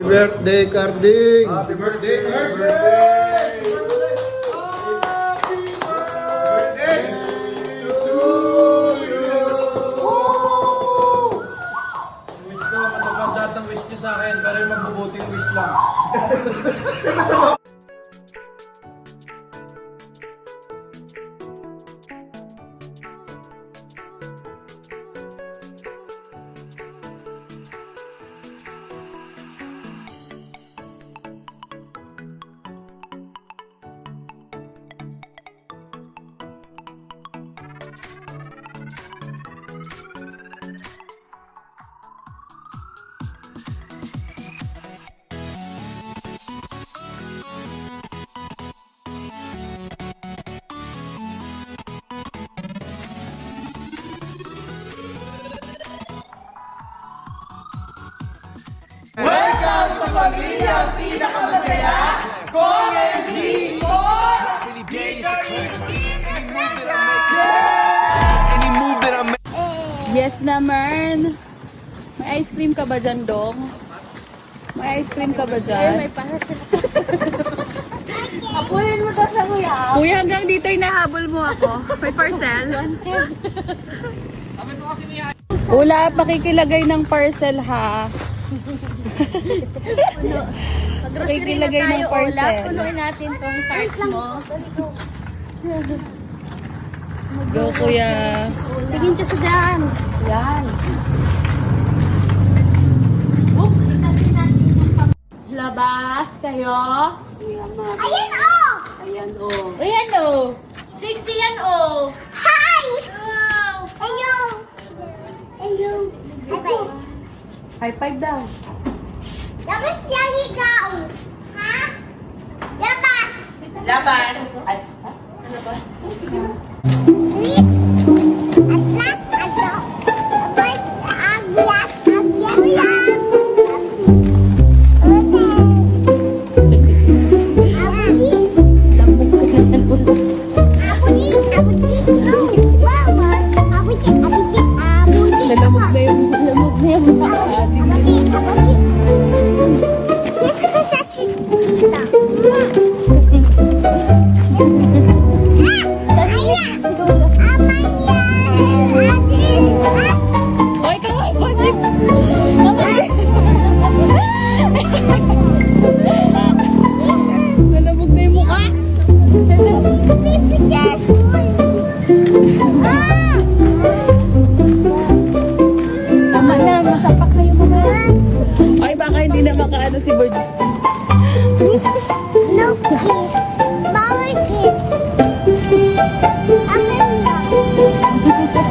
Birthday, Carding! Happy birthday, Birthday! Wish ko, matupad lahat ng wish niyo sa akin, pero yung magbubuting wish lang. Welcome sa pamilyang pinakamasaya, Comment Yes naman. May ice cream ka ba dyan, Dong? May ice cream ka ba dyan? May parcel. Apulin mo daw siya, kuya. Kuya, hanggang dito inahabol mo ako. May parcel? Wala, pakikilagay ng parcel ha. Pakikilagay ng parcel. Punuin natin tong cart mo. Go, kuya. Tingin ka sa daan. Yan. Labas kayo. Ayan oh! Ayan o. Ayan oh! 60 yan oh! Hi! Wow! Ayun! Ayun! High-five! High five daw. Labas yan ikaw! Ha? Labas! Labas! Ay, Lip! Atlat! Ato! Abay! Aglat! Aglat! Uyan! Nalamog na yung mukha. Kiss ko siya, chiquita. Ayan! Amay yan! Ay, kawai pa si... Nalamog na yung mukha. Be careful! Ah! Tama na, masapak na yung mga. Ay, baka hindi na makaano si Bird. Kiss ko siya. No kiss. Bawal kiss. Akin lang. Ako dito.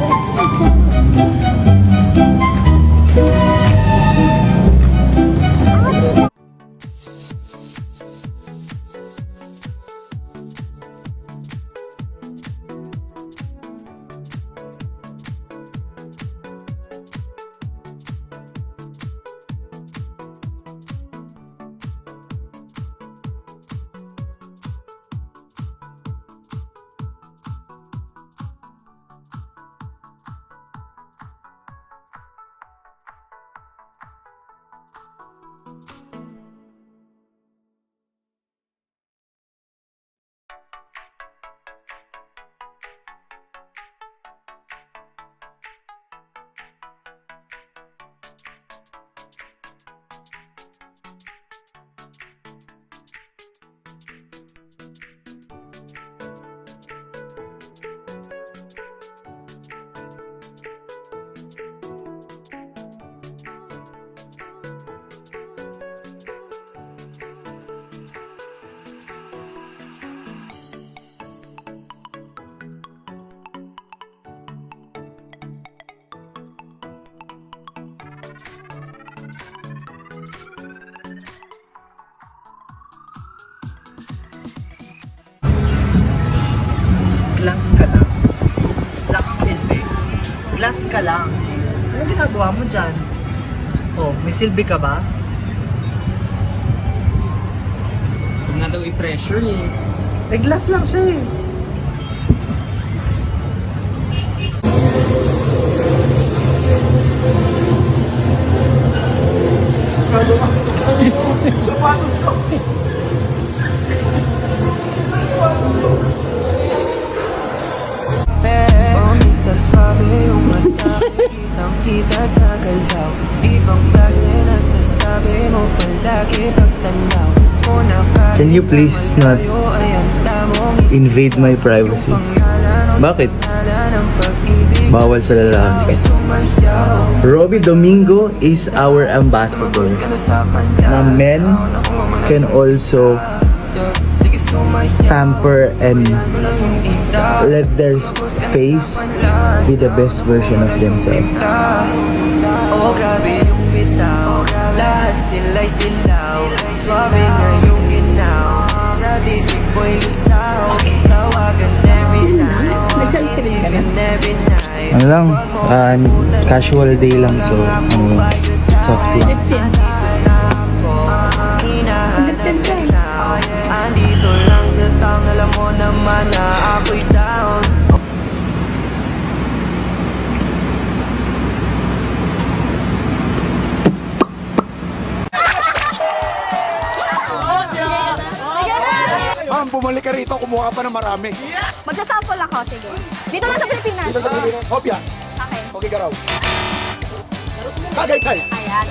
glass ka lang. Wala kang silbi. Glass ka lang. Anong ginagawa mo dyan? Oh, may silbi ka ba? Huwag na daw i-pressure eh. Eh, glass lang siya eh. Ano ba? Oh, Mr. Suave, yung mata kitang-kita sa galaw. Ibang klase na sasabi mo palagi pagtanaw. Can you please not invade my privacy? Bakit? Bawal sa lalaki. Robbie Domingo is our ambassador. Na men can also pamper and let their face be the best version of themselves. Oh, grabe yung bitaw. Lahat sila'y silaw. Suabe nga yung ginaw. Sa titig mo'y lusaw. Tawagan every time. Nagsalsilid ka na. Every night. Ano lang, casual day lang, so soft lang. Andito lang sa town, alam mo naman na ako'y down. Ma'am, bumalik ka rito, kumuha ka pa ng marami. Magsasample ako, sige. Dito lang sa Pilipinas. Dito sa Pilipinas, Hopya. Okay. Okay ka raw. Tagaytay. Ayan.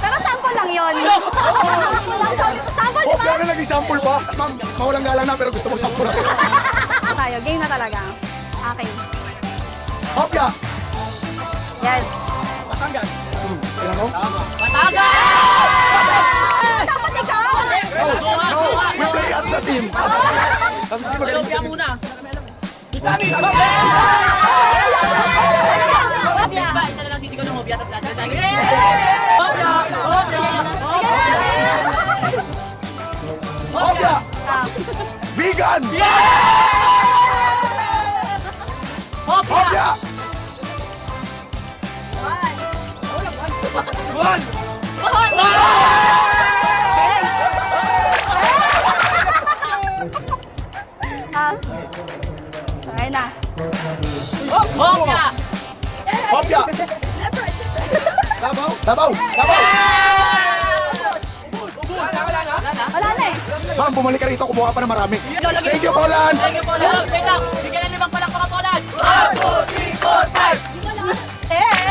Pero sample lang yun. Sample, di ba? Hopya na naging sample pa. Ma'am, mawalang galang na pero gusto mo sample natin. Tayo, game na talaga. Okay. Hopya. Yes. Kailan mo? Dapat ikaw! No, we play as a team. Ang team magaling. Hopya muna. Isa na lang sisigaw ng hobya, tapos lahat sa akin. Hopya. Vegan. Hopya. Okay na. Hopya. Davao. Davao. Wala na eh. Ma'am, bumalik ka rito, kumuha ka pa ng marami. Thank you, Poland. Eh!